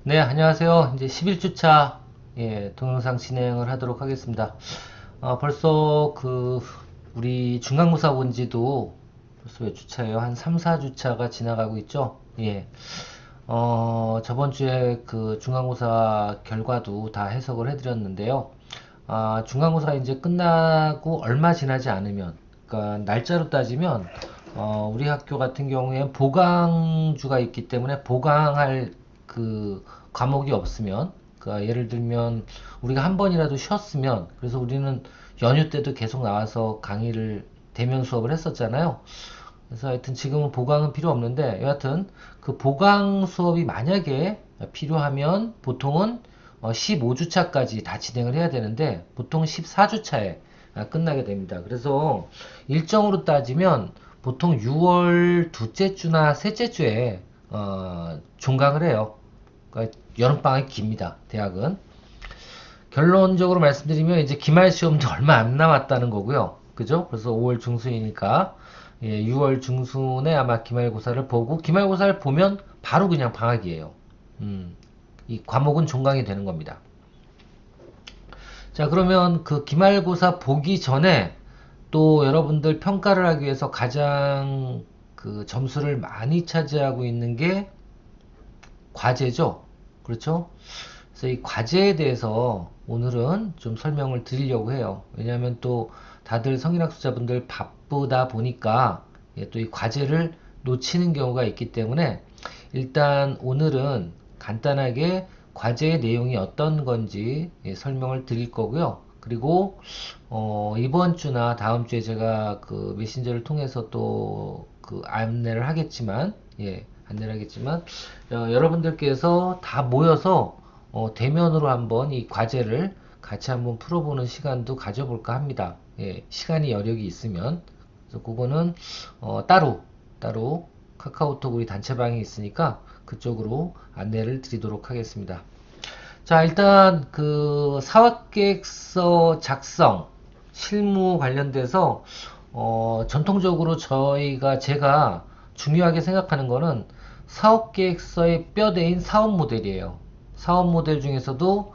네, 안녕하세요. 이제 11주차 동영상 진행을 하도록 하겠습니다. 벌써 우리 중간고사 본 지도 벌써 몇 주차예요? 한 3, 4주차가 지나가고 있죠? 예. 저번 주에 그 중간고사 결과도 다 해석을 해드렸는데요. 중간고사가 이제 끝나고 얼마 지나지 않으면, 그러니까 날짜로 따지면, 우리 학교 같은 경우에 보강주가 있기 때문에 보강할 그 과목이 없으면, 그러니까 예를 들면 우리가 한 번이라도 쉬었으면, 그래서 우리는 연휴 때도 계속 나와서 강의를 대면 수업을 했었잖아요. 그래서 하여튼 지금은 보강은 필요 없는데, 여하튼 그 보강 수업이 만약에 필요하면 보통은 15주차까지 다 진행을 해야 되는데 보통 14주차에 끝나게 됩니다. 그래서 일정으로 따지면 보통 6월 둘째 주나 셋째 주에 종강을 해요. 그러니까 여름방학이 깁니다. 대학은. 결론적으로 말씀드리면 이제 기말 시험도 얼마 안 남았다는 거고요. 그죠? 그래서 5월 중순이니까 6월 중순에 아마 기말고사를 보고 기말고사를 보면 바로 그냥 방학이에요. 이 과목은 종강이 되는 겁니다. 자, 그러면 그 기말고사 보기 전에 또 여러분들 평가를 하기 위해서 가장 그 점수를 많이 차지하고 있는 게 과제죠. 그렇죠? 그래서 이 과제에 대해서 오늘은 좀 설명을 드리려고 해요. 왜냐하면 또 다들 성인학습자분들 바쁘다 보니까 또 이 과제를 놓치는 경우가 있기 때문에 일단 오늘은 간단하게 과제의 내용이 어떤 건지 설명을 드릴 거고요. 그리고 이번 주나 다음 주에 제가 그 메신저를 통해서 또 그 안내를 하겠지만 여러분들께서 다 모여서 대면으로 한번 이 과제를 같이 한번 풀어보는 시간도 가져볼까 합니다. 시간이 여력이 있으면. 그래서 그거는 따로 카카오톡 우리 단체방이 있으니까 그쪽으로 안내를 드리도록 하겠습니다. 자, 일단 그 사업계획서 작성 실무 관련돼서 전통적으로 제가 중요하게 생각하는 거는 사업계획서의 뼈대인 사업 모델이에요. 사업 모델 중에서도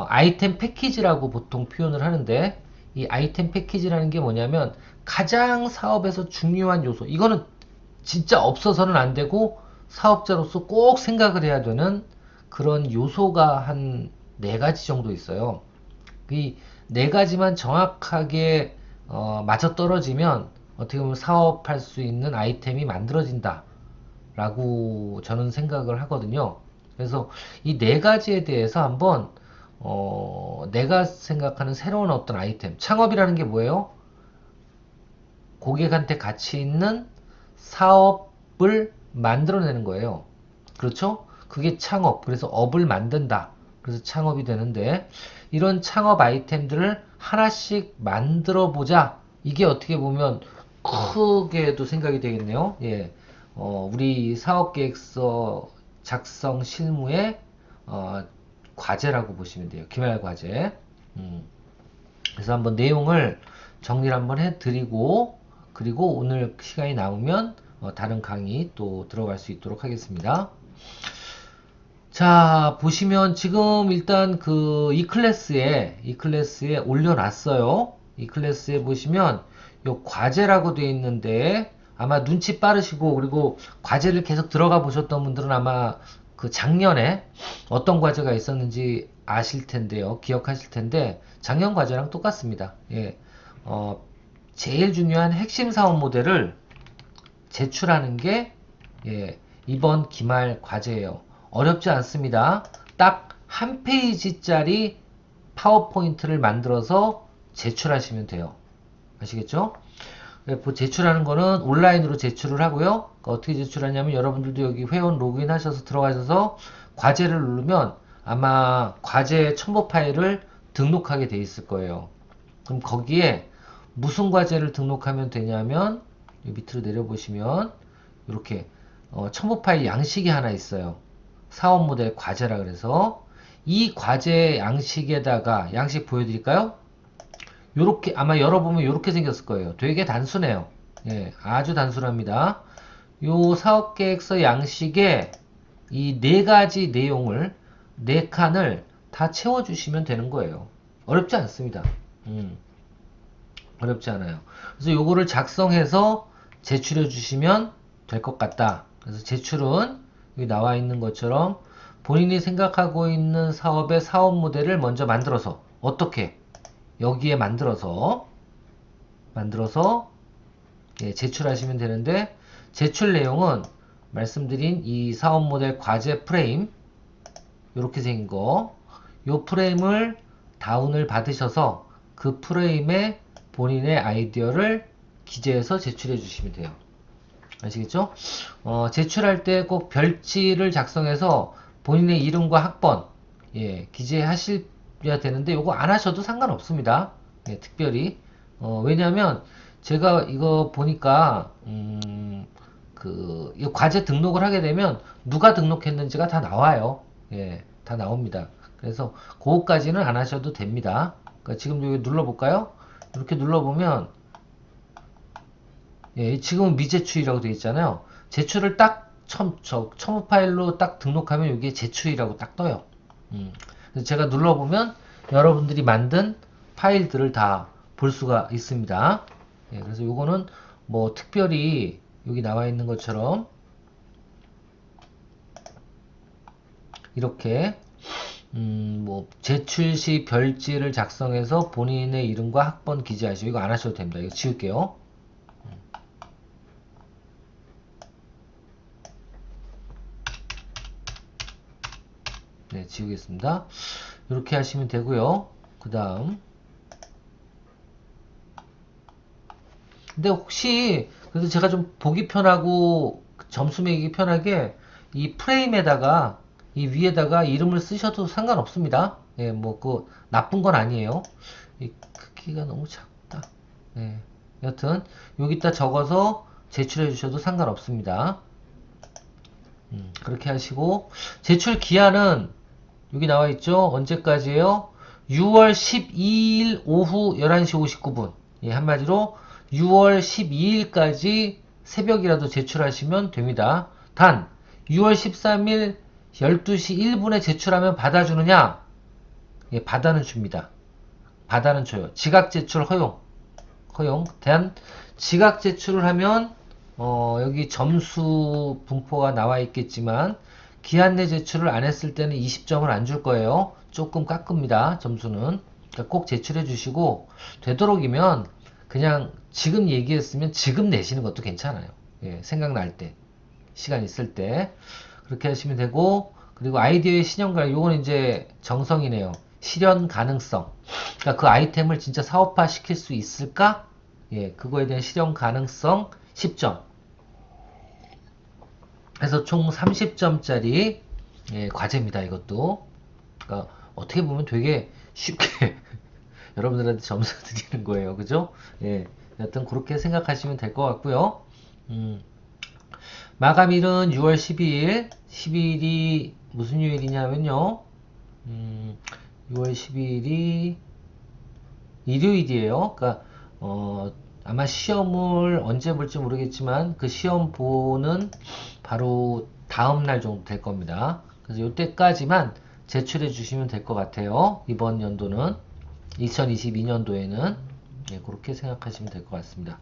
아이템 패키지라고 보통 표현을 하는데 이 아이템 패키지라는 게 뭐냐면 가장 사업에서 중요한 요소, 이거는 진짜 없어서는 안 되고 사업자로서 꼭 생각을 해야 되는 그런 요소가 한 네 가지 정도 있어요. 이 네 가지만 정확하게 맞아떨어지면 어떻게 보면 사업할 수 있는 아이템이 만들어진다 라고 저는 생각을 하거든요. 그래서 이 네 가지에 대해서 한번 내가 생각하는 새로운 어떤 아이템, 창업이라는 게 뭐예요? 고객한테 가치 있는 사업을 만들어내는 거예요. 그렇죠? 그게 창업. 그래서 업을 만든다. 그래서 창업이 되는데 이런 창업 아이템들을 하나씩 만들어 보자. 이게 어떻게 보면 크게도 생각이 되겠네요. 우리 사업계획서 작성 실무의 과제라고 보시면 돼요. 기말 과제. 그래서 한번 내용을 정리를 한번 해드리고 그리고 오늘 시간이 남으면 다른 강의 또 들어갈 수 있도록 하겠습니다. 자, 보시면 지금 일단 이 클래스에 올려놨어요. 이 클래스에 보시면 요 과제라고 되어 있는데 아마 눈치 빠르시고 그리고 과제를 계속 들어가 보셨던 분들은 아마 그 작년에 어떤 과제가 있었는지 아실 텐데요. 기억하실 텐데 작년 과제랑 똑같습니다. 제일 중요한 핵심 사업 모델을 제출하는 게 이번 기말 과제예요. 어렵지 않습니다. 딱 한 페이지짜리 파워포인트를 만들어서 제출하시면 돼요. 아시겠죠? 제출하는 거는 온라인으로 제출을 하고요. 어떻게 제출하냐면 여러분들도 여기 회원 로그인 하셔서 들어가셔서 과제를 누르면 아마 과제 첨부 파일을 등록하게 돼 있을 거예요. 그럼 거기에 무슨 과제를 등록하면 되냐면 밑으로 내려보시면 이렇게 첨부 파일 양식이 하나 있어요. 사업 모델 과제라 그래서 이 과제 양식에다가 양식 보여드릴까요? 요렇게 아마 열어보면 요렇게 생겼을 거예요. 되게 단순해요. 아주 단순합니다. 요 사업계획서 양식에 이 네 가지 내용을, 네 칸을 다 채워주시면 되는 거예요. 어렵지 않습니다. 어렵지 않아요. 그래서 요거를 작성해서 제출해 주시면 될 것 같다. 그래서 제출은 여기 나와 있는 것처럼 본인이 생각하고 있는 사업의 사업 모델을 먼저 만들어서, 어떻게? 여기에 만들어서 예, 제출하시면 되는데, 제출 내용은 말씀드린 이 사업 모델 과제 프레임, 이렇게 생긴 거, 요 프레임을 다운을 받으셔서 그 프레임에 본인의 아이디어를 기재해서 제출해 주시면 돼요. 아시겠죠? 제출할 때 꼭 별지를 작성해서 본인의 이름과 학번, 예, 기재하셔야 되는데, 요거 안 하셔도 상관없습니다. 예, 특별히. 왜냐면, 제가 이거 보니까, 이 과제 등록을 하게 되면, 누가 등록했는지가 다 나와요. 예, 다 나옵니다. 그래서, 그거까지는 안 하셔도 됩니다. 그러니까 지금 여기 눌러볼까요? 이렇게 눌러보면, 예, 지금은 미제출이라고 되어 있잖아요. 제출을 딱 첨부 파일로 딱 등록하면 이게 제출이라고 딱 떠요. 그래서 제가 눌러보면 여러분들이 만든 파일들을 다 볼 수가 있습니다. 예, 그래서 요거는 뭐 특별히 여기 나와 있는 것처럼 이렇게 뭐 제출 시 별지를 작성해서 본인의 이름과 학번 기재하시고, 이거 안 하셔도 됩니다. 이거 지울게요. 네, 지우겠습니다. 이렇게 하시면 되고요. 그 다음, 근데 혹시 그래서 제가 좀 보기 편하고 점수 매기기 편하게 이 프레임에다가, 이 위에다가 이름을 쓰셔도 상관없습니다. 예, 뭐 그 나쁜 건 아니에요. 이 크기가 너무 작다. 예, 여튼 여기다 적어서 제출해 주셔도 상관없습니다. 그렇게 하시고, 제출 기한은 여기 나와 있죠? 언제까지예요? 6월 12일 오후 11시 59분. 예, 한마디로 6월 12일까지 새벽이라도 제출하시면 됩니다. 단 6월 13일 12시 1분에 제출하면 받아주느냐? 예, 받아는 줍니다. 받아는 줘요. 지각 제출 허용. 단 지각 제출을 하면 여기 점수 분포가 나와 있겠지만, 기한 내 제출을 안 했을 때는 20점을 안 줄 거예요. 조금 깎습니다. 점수는. 그러니까 꼭 제출해 주시고, 되도록이면 그냥 지금 얘기했으면 지금 내시는 것도 괜찮아요. 예, 생각날 때, 시간 있을 때 그렇게 하시면 되고, 그리고 아이디어의 실현가, 요건 이제 정성이네요. 실현 가능성. 그러니까 그 아이템을 진짜 사업화 시킬 수 있을까? 예, 그거에 대한 실현 가능성 10점. 그래서 총 30점짜리 예, 과제입니다. 이것도. 그러니까 어떻게 보면 되게 쉽게 여러분들한테 점수 드리는 거예요. 그죠? 예. 여튼 그렇게 생각하시면 될 것 같고요. 마감일은 6월 12일. 12일이 무슨 요일이냐면요. 6월 12일이 일요일이에요. 그러니까 아마 시험을 언제 볼지 모르겠지만 그 시험 보는 바로 다음 날 정도 될 겁니다. 그래서 이때까지만 제출해 주시면 될 것 같아요. 이번 연도는 2022년도에는 네, 그렇게 생각하시면 될 것 같습니다.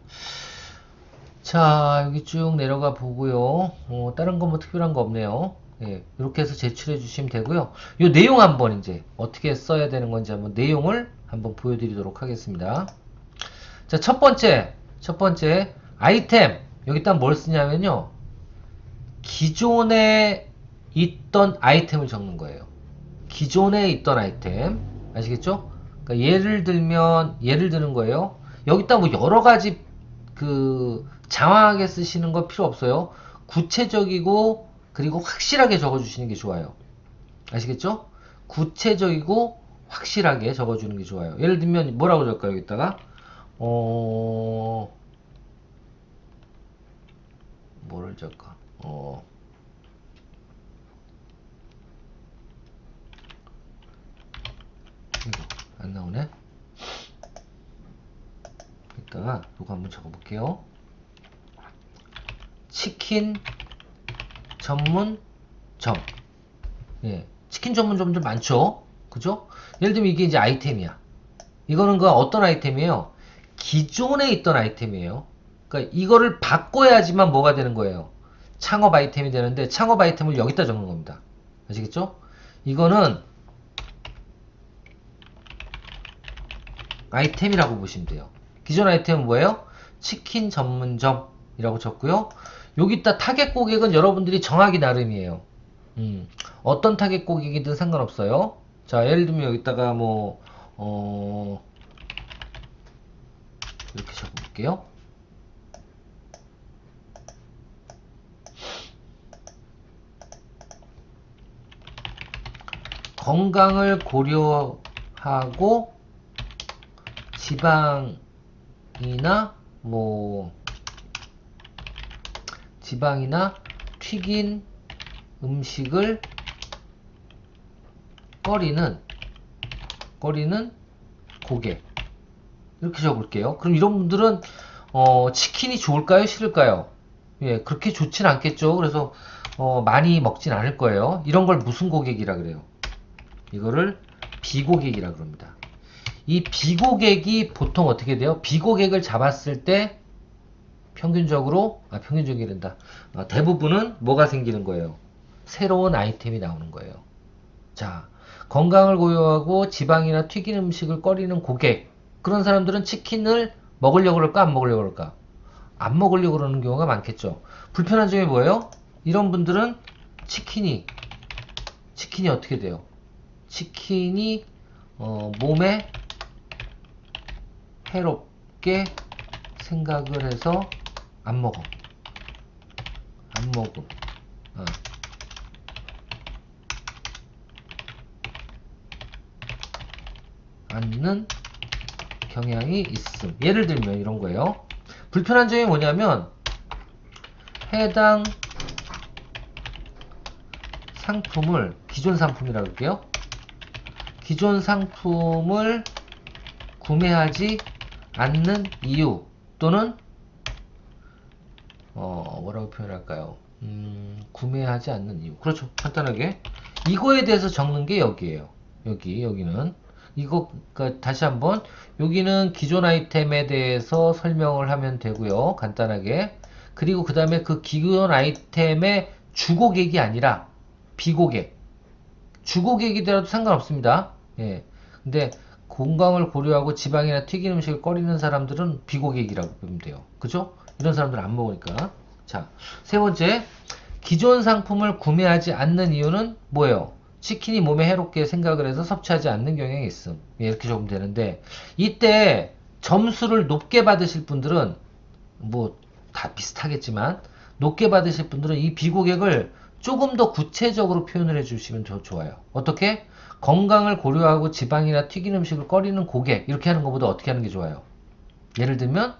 자, 여기 쭉 내려가 보고요. 다른 거 뭐 특별한 거 없네요. 예, 이렇게 해서 제출해 주시면 되고요. 이 내용 한번 이제 어떻게 써야 되는 건지 한번 내용을 한번 보여드리도록 하겠습니다. 자, 첫 번째 아이템. 여기다 뭘 쓰냐면요, 기존에 있던 아이템을 적는 거예요. 기존에 있던 아이템. 아시겠죠? 그러니까 예를 드는 거예요. 여기다 뭐 여러 가지 장황하게 쓰시는 거 필요 없어요. 구체적이고 그리고 확실하게 적어주시는 게 좋아요. 아시겠죠? 구체적이고 확실하게 적어주는 게 좋아요. 예를 들면 뭐라고 적을까요? 여기다가 뭐를 적을까? 이거 안 나오네. 이따가 이거 한번 적어볼게요. 치킨 전문 예, 치킨 전문점들 많죠. 그죠? 예를 들면 이게 이제 아이템이야. 이거는 그 어떤 아이템이에요? 기존에 있던 아이템이에요. 그러니까 이거를 바꿔야지만 뭐가 되는 거예요? 창업 아이템이 되는데 창업 아이템을 여기다 적는 겁니다. 아시겠죠? 이거는 아이템이라고 보시면 돼요. 기존 아이템은 뭐예요? 치킨 전문점이라고 적고요. 여기다 타겟 고객은 여러분들이 정하기 나름이에요. 어떤 타겟 고객이든 상관없어요. 자, 예를 들면 여기다가 뭐 이렇게 적어볼게요. 건강을 고려하고 지방이나 튀긴 음식을 꺼리는 고객, 이렇게 적을게요. 그럼 이런 분들은 치킨이 좋을까요? 싫을까요? 예, 그렇게 좋진 않겠죠. 그래서 많이 먹진 않을 거예요. 이런 걸 무슨 고객이라 그래요? 이거를 비고객이라 그럽니다. 이 비고객이 보통 어떻게 돼요? 비고객을 잡았을 때 평균적이 된다. 대부분은 뭐가 생기는 거예요? 새로운 아이템이 나오는 거예요. 자, 건강을 고려하고 지방이나 튀긴 음식을 꺼리는 고객. 그런 사람들은 치킨을 먹으려고 그럴까? 안 먹으려고 그럴까? 안 먹으려고 그러는 경우가 많겠죠. 불편한 점이 뭐예요? 이런 분들은 치킨이 어떻게 돼요? 치킨이 몸에 해롭게 생각을 해서 안 먹음. 않는 경향이 있음. 예를 들면 이런 거예요. 불편한 점이 뭐냐면 해당 상품을 기존 상품이라고 할게요. 기존 상품을 구매하지 않는 이유 또는 뭐라고 표현할까요? 구매하지 않는 이유. 그렇죠. 간단하게 이거에 대해서 적는 게 여기에요. 여기는 이거 그러니까 다시 한번 여기는 기존 아이템에 대해서 설명을 하면 되고요. 간단하게. 그리고 그 다음에 그 기존 아이템의 주고객이 아니라 비고객. 주고객이더라도 상관없습니다. 예. 근데 건강을 고려하고 지방이나 튀긴 음식을 꺼리는 사람들은 비고객이라고 보면 돼요. 그죠? 이런 사람들은 안 먹으니까. 자, 세 번째. 기존 상품을 구매하지 않는 이유는 뭐예요? 치킨이 몸에 해롭게 생각을 해서 섭취하지 않는 경향이 있음. 예, 이렇게 적으면 되는데 이때 점수를 높게 받으실 분들은 뭐 다 비슷하겠지만 높게 받으실 분들은 이 비고객을 조금 더 구체적으로 표현을 해주시면 더 좋아요. 어떻게? 건강을 고려하고 지방이나 튀긴 음식을 꺼리는 고객 이렇게 하는 것보다 어떻게 하는 게 좋아요? 예를 들면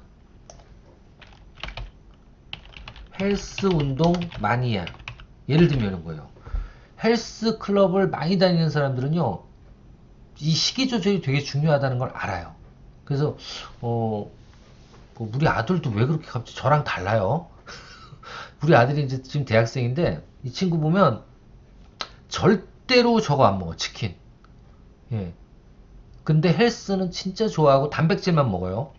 헬스 운동 마니아 예를 들면 이런 거예요. 헬스 클럽을 많이 다니는 사람들은요 이 식이 조절이 되게 중요하다는 걸 알아요. 그래서 뭐 우리 아들도 왜 그렇게 갑자기 저랑 달라요. 우리 아들이 이제 지금 대학생인데 이 친구 보면 절대로 저거 안 먹어 치킨. 예. 근데 헬스는 진짜 좋아하고 단백질만 먹어요.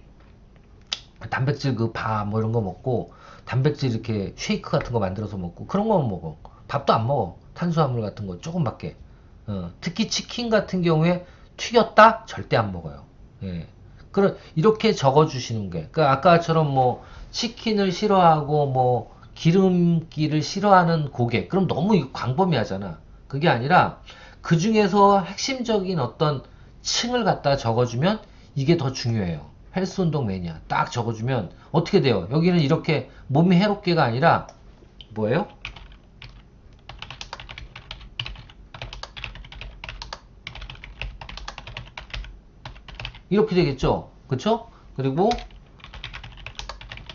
단백질 그 밥 뭐 이런 거 먹고 단백질 이렇게 쉐이크 같은 거 만들어서 먹고 그런 거만 먹어. 밥도 안 먹어. 탄수화물 같은 거 조금밖에. 특히 치킨 같은 경우에 튀겼다 절대 안 먹어요. 예. 이렇게 적어주시는 게. 그러니까 아까처럼 뭐 치킨을 싫어하고 뭐 기름기를 싫어하는 고객. 그럼 너무 광범위하잖아. 그게 아니라 그 중에서 핵심적인 어떤 층을 갖다 적어주면 이게 더 중요해요. 헬스 운동 매니아 딱 적어주면 어떻게 돼요? 여기는 이렇게 몸이 해롭게가 아니라 뭐예요? 이렇게 되겠죠? 그쵸? 그리고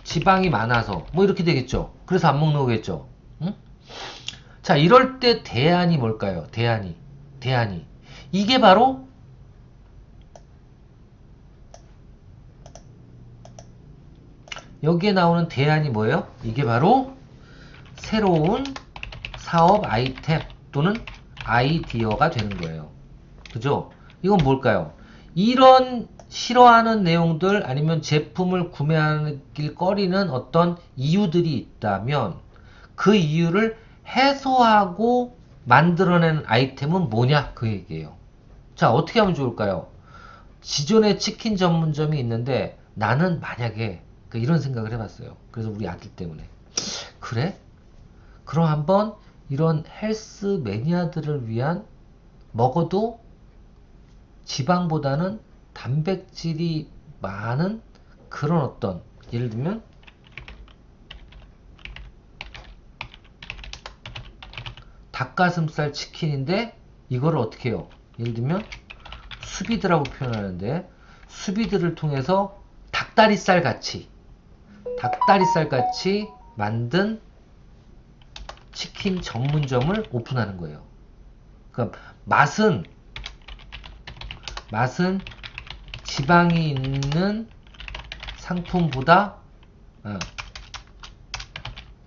지방이 많아서 뭐 이렇게 되겠죠? 그래서 안 먹는 거겠죠? 응? 자, 이럴 때 대안이 뭘까요? 대안이 이게 바로 여기에 나오는 대안이 뭐예요? 이게 바로 새로운 사업 아이템 또는 아이디어가 되는 거예요. 그죠? 이건 뭘까요? 이런 싫어하는 내용들 아니면 제품을 구매하길 꺼리는 어떤 이유들이 있다면 그 이유를 해소하고 만들어낸 아이템은 뭐냐? 그 얘기예요. 자, 어떻게 하면 좋을까요? 기존에 치킨 전문점이 있는데 나는 만약에 이런 생각을 해봤어요. 그래서 우리 아들 때문에. 그래? 그럼 한번 이런 헬스 매니아들을 위한 먹어도 지방보다는 단백질이 많은 그런 어떤 예를 들면 닭가슴살 치킨인데 이거를 어떻게 해요? 예를 들면 수비드라고 표현하는데 수비드를 통해서 닭다리살 같이 만든 치킨 전문점을 오픈하는 거예요. 그러니까 맛은 지방이 있는 상품보다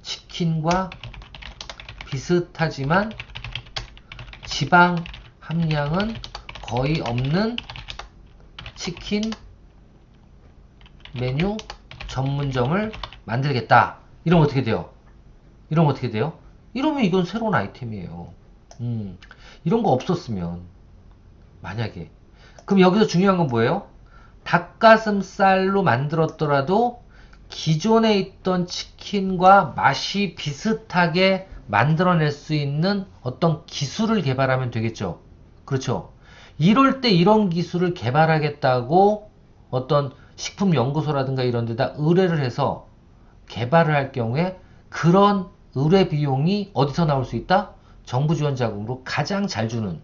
치킨과 비슷하지만 지방 함량은 거의 없는 치킨 메뉴 전문점을 만들겠다. 이러면 어떻게 돼요? 이러면 이건 새로운 아이템이에요. 이런 거 없었으면 만약에 그럼 여기서 중요한 건 뭐예요? 닭가슴살로 만들었더라도 기존에 있던 치킨과 맛이 비슷하게 만들어낼 수 있는 어떤 기술을 개발하면 되겠죠. 그렇죠. 이럴 때 이런 기술을 개발하겠다고 어떤 식품연구소라든가 이런 데다 의뢰를 해서 개발을 할 경우에 그런 의뢰 비용이 어디서 나올 수 있다? 정부 지원 자금으로 가장 잘 주는.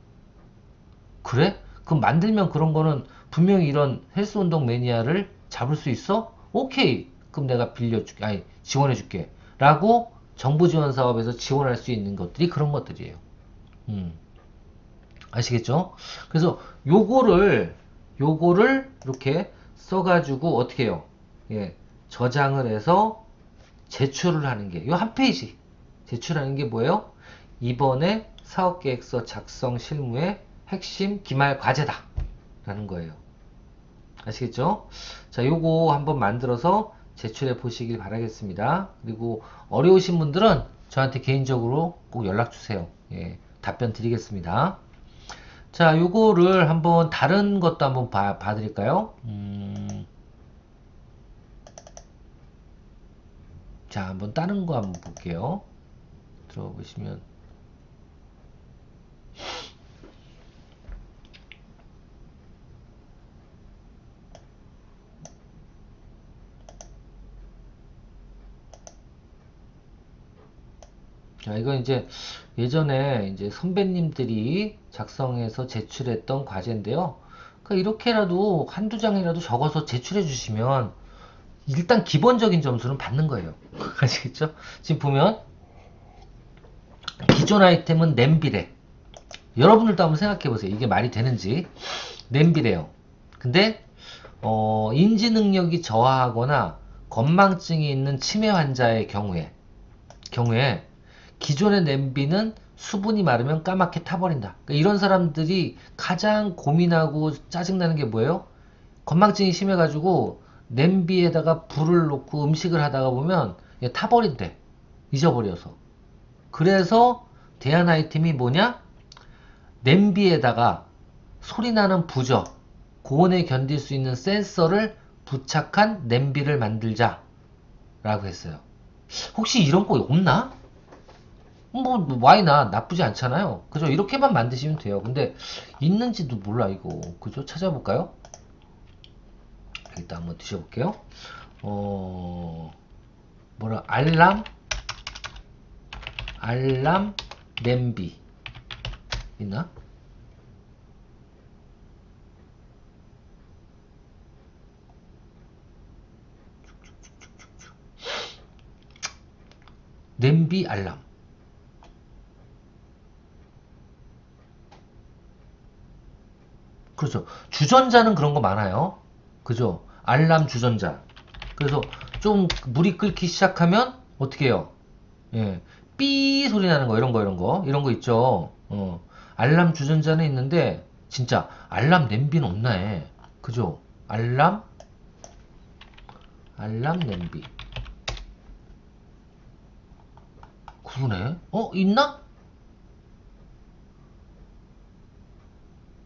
그래? 그럼 만들면 그런 거는 분명히 이런 헬스 운동 매니아를 잡을 수 있어? 오케이. 그럼 내가 빌려줄게. 아니, 지원해줄게. 라고 정부 지원 사업에서 지원할 수 있는 것들이 그런 것들이에요. 아시겠죠? 그래서 요거를 이렇게 써가지고 어떻게 해요? 예, 저장을 해서 제출을 하는 게 요 한 페이지 제출하는 게 뭐예요? 이번에 사업계획서 작성 실무의 핵심 기말 과제다 라는 거예요. 아시겠죠? 자, 요거 한번 만들어서 제출해 보시길 바라겠습니다. 그리고 어려우신 분들은 저한테 개인적으로 꼭 연락 주세요. 예, 답변 드리겠습니다. 자, 요거를 한번 다른 것도 한번 봐드릴까요? 자, 한번 다른 거 한번 볼게요. 들어보시면 자, 이건 이제 예전에 이제 선배님들이 작성해서 제출했던 과제인데요. 그러니까 이렇게라도 한두 장이라도 적어서 제출해 주시면 일단 기본적인 점수는 받는 거예요. 아시겠죠? 지금 보면 기존 아이템은 냄비래. 여러분들도 한번 생각해 보세요. 이게 말이 되는지. 냄비래요. 근데 인지 능력이 저하하거나 건망증이 있는 치매 환자의 경우에 기존의 냄비는 수분이 마르면 까맣게 타버린다. 그러니까 이런 사람들이 가장 고민하고 짜증나는 게 뭐예요? 건망증이 심해가지고 냄비에다가 불을 놓고 음식을 하다가 보면 타버린대. 잊어버려서. 그래서 대안 아이템이 뭐냐? 냄비에다가 소리나는 부적, 고온에 견딜 수 있는 센서를 부착한 냄비를 만들자 라고 했어요. 혹시 이런 거 없나? 뭐 와이나 나쁘지 않잖아요. 그죠? 이렇게만 만드시면 돼요. 근데 있는지도 몰라 이거. 그죠? 찾아볼까요? 일단 한번 드셔볼게요. 뭐라 알람 냄비 있나? 냄비 알람. 그렇죠. 주전자는 그런 거 많아요. 그죠? 알람 주전자. 그래서 좀 물이 끓기 시작하면 어떻게 해요? 예. 삐 소리 나는 거, 이런 거 있죠. 알람 주전자는 있는데, 진짜, 알람 냄비는 없나 해. 그죠? 알람 냄비. 그러네? 있나?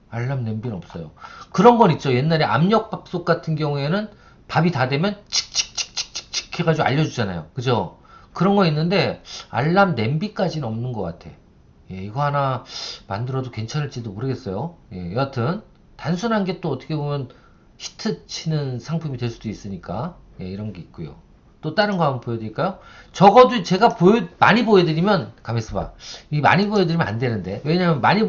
알람 냄비는 없어요. 그런 건 있죠. 옛날에 압력밥솥 같은 경우에는 밥이 다 되면 칙칙칙칙칙칙 해가지고 알려주잖아요. 그죠? 그런 거 있는데 알람 냄비까지는 없는 것 같아. 예, 이거 하나 만들어도 괜찮을지도 모르겠어요. 예, 여하튼 단순한 게 또 어떻게 보면 히트 치는 상품이 될 수도 있으니까 예, 이런 게 있고요. 또 다른 거 한번 보여드릴까요? 적어도 제가 많이 보여드리면 가만 있어봐. 이 많이 보여드리면 안 되는데 왜냐면 많이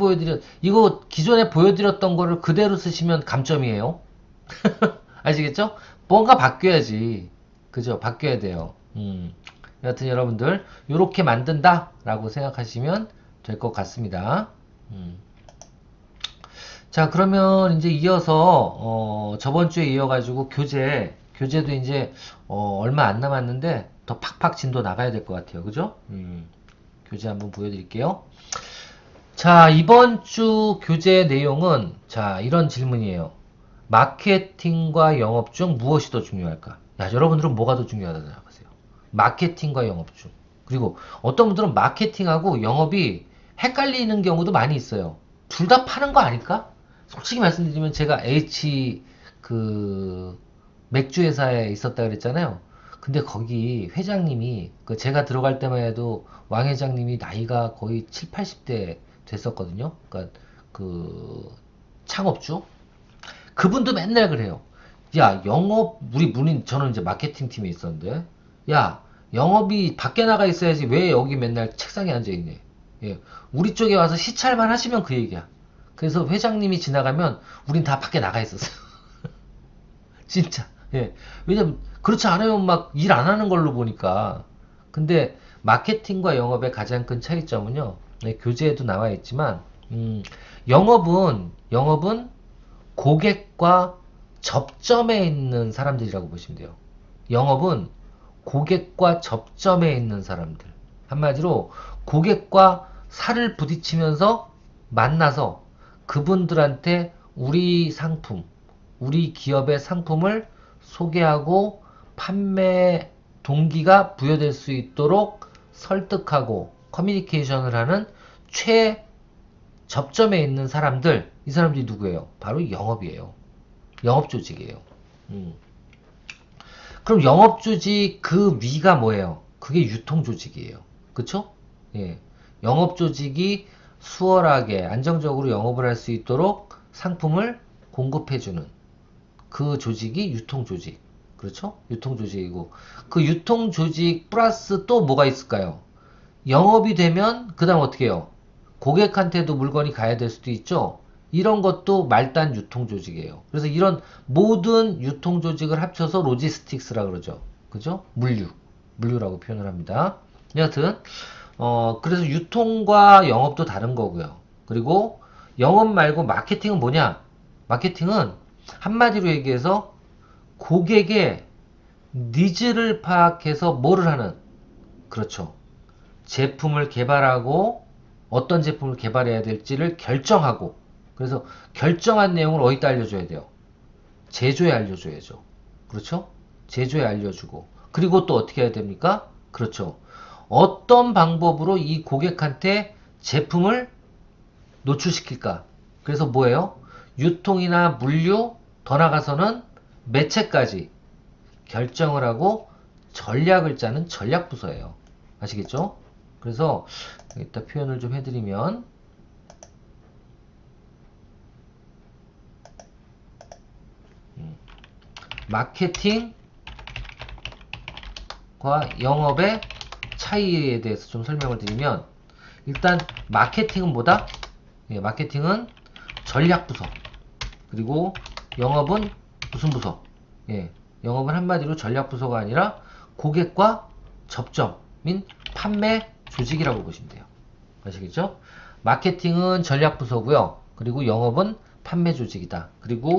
이거 기존에 보여드렸던 거를 그대로 쓰시면 감점이에요. 아시겠죠? 뭔가 바뀌어야지. 그죠? 바뀌어야 돼요. 여하튼 여러분들 이렇게 만든다 라고 생각하시면 될 것 같습니다. 자, 그러면 이제 이어서 저번 주에 이어가지고 교재도 이제 얼마 안 남았는데 더 팍팍 진도 나가야 될 것 같아요. 그죠? 교재 한번 보여드릴게요. 자, 이번 주 교재 내용은 자, 이런 질문이에요. 마케팅과 영업 중 무엇이 더 중요할까? 야, 여러분들은 뭐가 더 중요하다고 생각하세요? 마케팅과 영업 중. 그리고 어떤 분들은 마케팅하고 영업이 헷갈리는 경우도 많이 있어요. 둘 다 파는 거 아닐까? 솔직히 말씀드리면 제가 그 맥주 회사에 있었다 그랬잖아요. 근데 거기 회장님이 제가 들어갈 때만 해도 왕 회장님이 나이가 거의 7, 80대 됐었거든요. 그러니까 그 창업주 그분도 맨날 그래요. 야, 저는 이제 마케팅 팀에 있었는데, 야, 영업이 밖에 나가 있어야지 왜 여기 맨날 책상에 앉아 있네. 예, 우리 쪽에 와서 시찰만 하시면 그 얘기야. 그래서 회장님이 지나가면 우린 다 밖에 나가 있었어요. 진짜. 예. 왜냐면 그렇지 않으면 막 일 안 하는 걸로 보니까. 근데 마케팅과 영업의 가장 큰 차이점은요. 네, 교재에도 나와 있지만 영업은 고객과 접점에 있는 사람들이라고 보시면 돼요. 영업은 고객과 접점에 있는 사람들. 한마디로 고객과 살을 부딪히면서 만나서 그분들한테 우리 상품, 우리 기업의 상품을 소개하고 판매 동기가 부여될 수 있도록 설득하고 커뮤니케이션을 하는 최접점에 있는 사람들, 이 사람들이 누구예요? 바로 영업이에요. 영업 조직이에요. 그럼 영업 조직 그 위가 뭐예요? 그게 유통 조직이에요. 그쵸? 예. 영업 조직이 수월하게 안정적으로 영업을 할 수 있도록 상품을 공급해주는 그 조직이 유통 조직. 그렇죠? 유통 조직이고 그 유통 조직 플러스 또 뭐가 있을까요? 영업이 되면 그 다음 어떻게 해요? 고객한테도 물건이 가야 될 수도 있죠? 이런 것도 말단 유통 조직이에요. 그래서 이런 모든 유통 조직을 합쳐서 로지스틱스라 그러죠. 그죠? 물류라고 표현을 합니다. 여하튼 그래서 유통과 영업도 다른 거고요. 그리고 영업 말고 마케팅은 뭐냐? 마케팅은 한마디로 얘기해서 고객의 니즈를 파악해서 뭐를 하는, 그렇죠. 제품을 개발하고 어떤 제품을 개발해야 될지를 결정하고, 그래서 결정한 내용을 어디다 알려줘야 돼요? 제조에 알려줘야죠. 그렇죠? 제조에 알려주고, 그리고 또 어떻게 해야 됩니까? 그렇죠. 어떤 방법으로 이 고객한테 제품을 노출시킬까? 그래서 뭐예요? 유통이나 물류, 더 나가서는 매체까지 결정을 하고 전략을 짜는 전략부서예요. 아시겠죠? 그래서 이따 표현을 좀 해드리면 마케팅과 영업의 차이에 대해서 좀 설명을 드리면 일단 마케팅은 뭐다? 예, 마케팅은 전략부서, 그리고 영업은 무슨 부서? 예, 영업은 한마디로 전략부서가 아니라 고객과 접점인 판매 조직이라고 보시면 돼요. 아시겠죠? 마케팅은 전략부서고요. 그리고 영업은 판매 조직이다. 그리고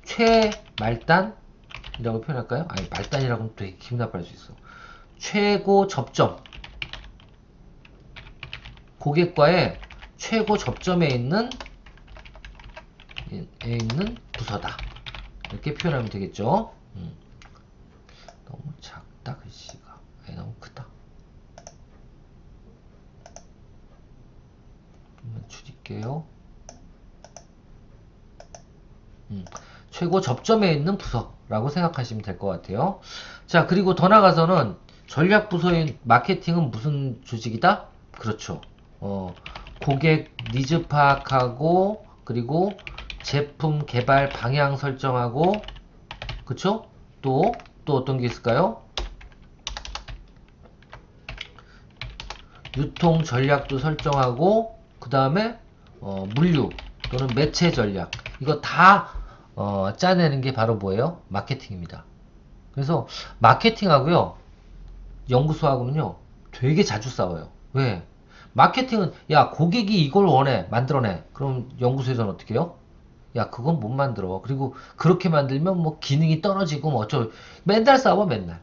최말단이라고 표현할까요? 아니, 말단이라고 하면 되게 기분 나빠할 수 있어. 최고 접점. 고객과의 최고 접점에 있는 부서다. 이렇게 표현하면 되겠죠. 너무 작다, 글씨가. 너무 크다. 한번 줄일게요. 최고 접점에 있는 부서라고 생각하시면 될 것 같아요. 자, 그리고 더 나가서는 전략 부서인 마케팅은 무슨 조직이다? 그렇죠. 고객 니즈 파악하고, 그리고 제품 개발 방향 설정하고, 그쵸? 또 어떤 게 있을까요? 유통 전략도 설정하고, 그 다음에 물류 또는 매체 전략, 이거 다 짜내는 게 바로 뭐예요? 마케팅입니다. 그래서 마케팅하고요, 연구소하고는요 되게 자주 싸워요. 왜? 마케팅은 야, 고객이 이걸 원해, 만들어내. 그럼 연구소에서는 어떻게 해요? 야, 그건 못 만들어. 그리고 그렇게 만들면 뭐 기능이 떨어지고 뭐 어쩌고, 맨날 싸워, 맨날.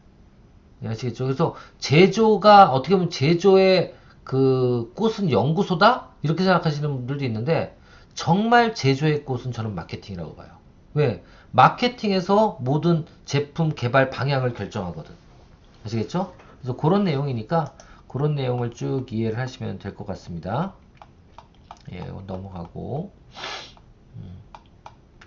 아시겠죠? 그래서 제조가 어떻게 보면 제조의 그 꽃은 연구소다? 이렇게 생각하시는 분들도 있는데, 정말 제조의 꽃은 저는 마케팅이라고 봐요. 왜? 마케팅에서 모든 제품 개발 방향을 결정하거든. 아시겠죠? 그래서 그런 내용이니까 그런 내용을 쭉 이해를 하시면 될 것 같습니다. 예, 넘어가고.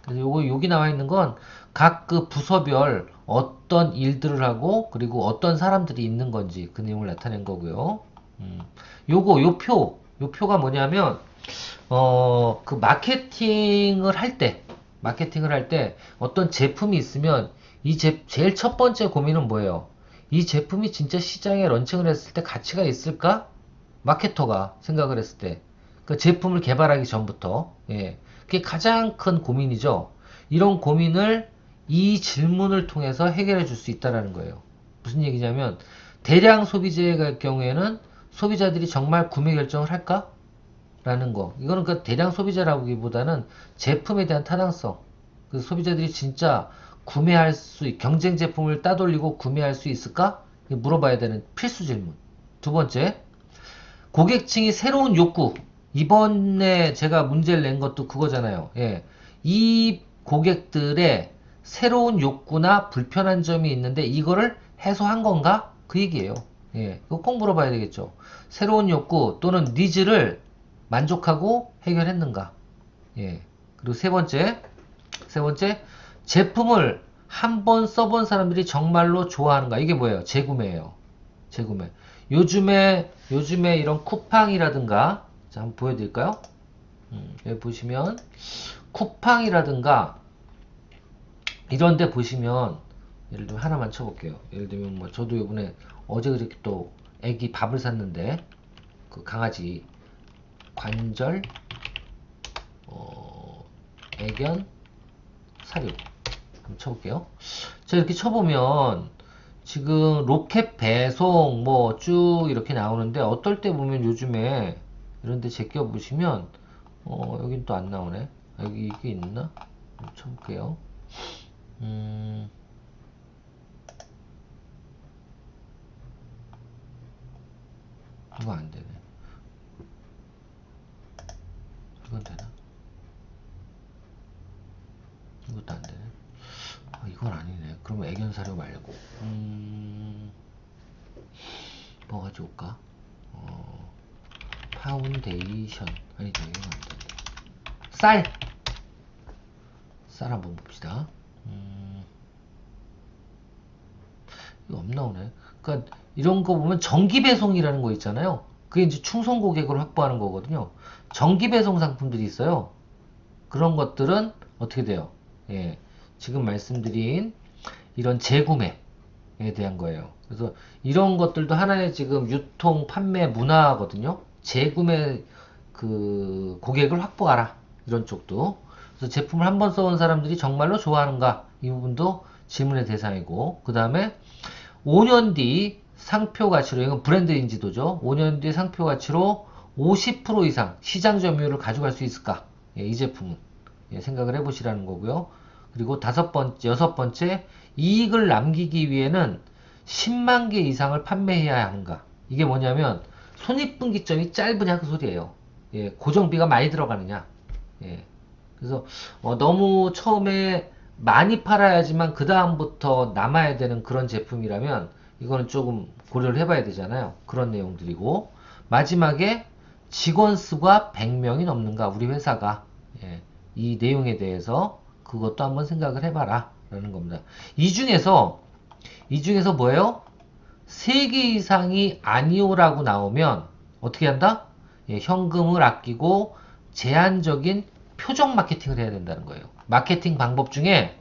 그래서 요거 여기 나와 있는 건 각 그 부서별 어떤 일들을 하고, 그리고 어떤 사람들이 있는 건지 그 내용을 나타낸 거고요. 요 표가 뭐냐면 그 마케팅을 할 때 어떤 제품이 있으면 제일 첫 번째 고민은 뭐예요? 이 제품이 진짜 시장에 런칭을 했을 때 가치가 있을까? 마케터가 생각을 했을 때. 그 제품을 개발하기 전부터. 예. 그게 가장 큰 고민이죠. 이런 고민을 이 질문을 통해서 해결해 줄 수 있다는 거예요. 무슨 얘기냐면, 대량 소비재의 경우에는 소비자들이 정말 구매 결정을 할까? 라는 거. 이거는 그 대량 소비자라기보다는 제품에 대한 타당성. 그 소비자들이 진짜 경쟁 제품을 따돌리고 구매할 수 있을까? 물어봐야 되는 필수 질문. 두 번째, 고객층이 새로운 욕구. 이번에 제가 문제를 낸 것도 그거잖아요. 예. 이 고객들의 새로운 욕구나 불편한 점이 있는데 이거를 해소한 건가? 그 얘기예요. 예. 그거 꼭 물어봐야 되겠죠. 새로운 욕구 또는 니즈를 만족하고 해결했는가? 예. 그리고 세 번째, 제품을 한 번 써본 사람들이 정말로 좋아하는가? 이게 뭐예요? 재구매예요. 재구매. 요즘에 이런 쿠팡이라든가, 자, 한번 보여드릴까요? 여기 보시면 쿠팡이라든가 이런 데 보시면, 예를 들면 하나만 쳐볼게요. 예를 들면 뭐 저도 이번에 어제 그렇게 또 애기 밥을 샀는데, 그 강아지 관절 애견 사료 한번 쳐볼게요. 자, 이렇게 쳐보면 지금 로켓 배송 뭐 쭉 이렇게 나오는데, 어떨 때 보면 요즘에 이런데 제껴 보시면 여긴 또 안 나오네. 여기 이게 있나? 한번 쳐볼게요. 이거 안 되네. 이건 되나? 이것도 안 되네. 이건 아니네. 그러면 애견 사료 말고 뭐가 좋을까? 파운데이션. 아니다, 이건 안 되네. 쌀 한번 봅시다. 이거 안 나오네. 그러니까 이런 거 보면 정기 배송이라는 거 있잖아요. 그게 이제 충성 고객을 확보하는 거거든요. 정기 배송 상품들이 있어요. 그런 것들은 어떻게 돼요? 예, 지금 말씀드린 이런 재구매에 대한 거예요. 그래서 이런 것들도 하나의 지금 유통 판매 문화거든요. 재구매 그 고객을 확보하라, 이런 쪽도. 그래서 제품을 한번 써본 사람들이 정말로 좋아하는가, 이 부분도 질문의 대상이고, 그 다음에 5년 뒤 상표 가치로, 이건 브랜드 인지도죠. 5년 뒤 상표 가치로 50% 이상 시장 점유율을 가져갈 수 있을까? 예, 이 제품은. 예, 생각을 해보시라는 거고요. 그리고 여섯 번째, 이익을 남기기 위해는 10만 개 이상을 판매해야 하는가? 이게 뭐냐면, 손익분기점이 짧으냐 그 소리예요. 예, 고정비가 많이 들어가느냐. 예. 그래서 너무 처음에 많이 팔아야지만 그 다음부터 남아야 되는 그런 제품이라면 이거는 조금 고려를 해봐야 되잖아요. 그런 내용들이고 마지막에 직원 수가 100명이 넘는가 우리 회사가. 예, 이 내용에 대해서 그것도 한번 생각을 해봐라 라는 겁니다. 이 중에서 뭐예요? 3개 이상이 아니오라고 나오면 어떻게 한다? 예, 현금을 아끼고 제한적인 표적 마케팅을 해야 된다는 거예요. 마케팅 방법 중에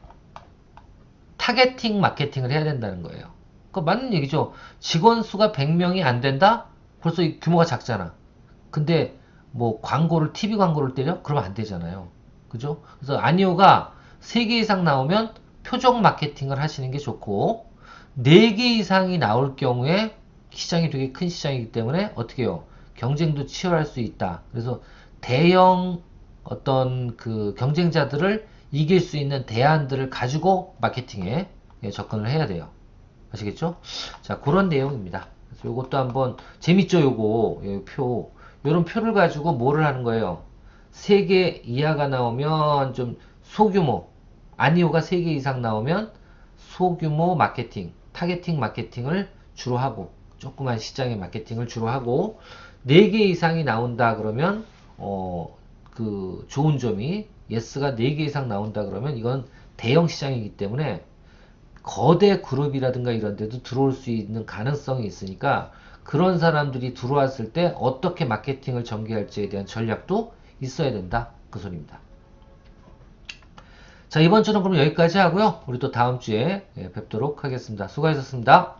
타겟팅 마케팅을 해야 된다는 거예요. 그 맞는 얘기죠. 직원 수가 100명이 안 된다? 벌써 이 규모가 작잖아. 근데 뭐 광고를 TV 광고를 때려? 그러면 안 되잖아요. 그죠? 그래서 아니오가 3개 이상 나오면 표적 마케팅을 하시는 게 좋고 4개 이상이 나올 경우에 시장이 되게 큰 시장이기 때문에 어떻게 해요? 경쟁도 치열할 수 있다. 그래서 대형 어떤 그 경쟁자들을 이길 수 있는 대안들을 가지고 마케팅에 접근을 해야 돼요. 아시겠죠? 자, 그런 내용입니다. 그래서 요것도 한번 재밌죠, 요거. 요런 표를 가지고 뭐를 하는 거예요? 3개 이하가 나오면 좀 소규모, 아니오가 3개 이상 나오면 소규모 마케팅, 타겟팅 마케팅을 주로 하고, 조그만 시장의 마케팅을 주로 하고, 4개 이상이 나온다 그러면, 그 좋은 점이, 예스가 4개 이상 나온다 그러면 이건 대형 시장이기 때문에 거대 그룹이라든가 이런 데도 들어올 수 있는 가능성이 있으니까 그런 사람들이 들어왔을 때 어떻게 마케팅을 전개할지에 대한 전략도 있어야 된다. 그 소리입니다. 자, 이번 주는 그럼 여기까지 하고요. 우리 또 다음 주에 뵙도록 하겠습니다. 수고하셨습니다.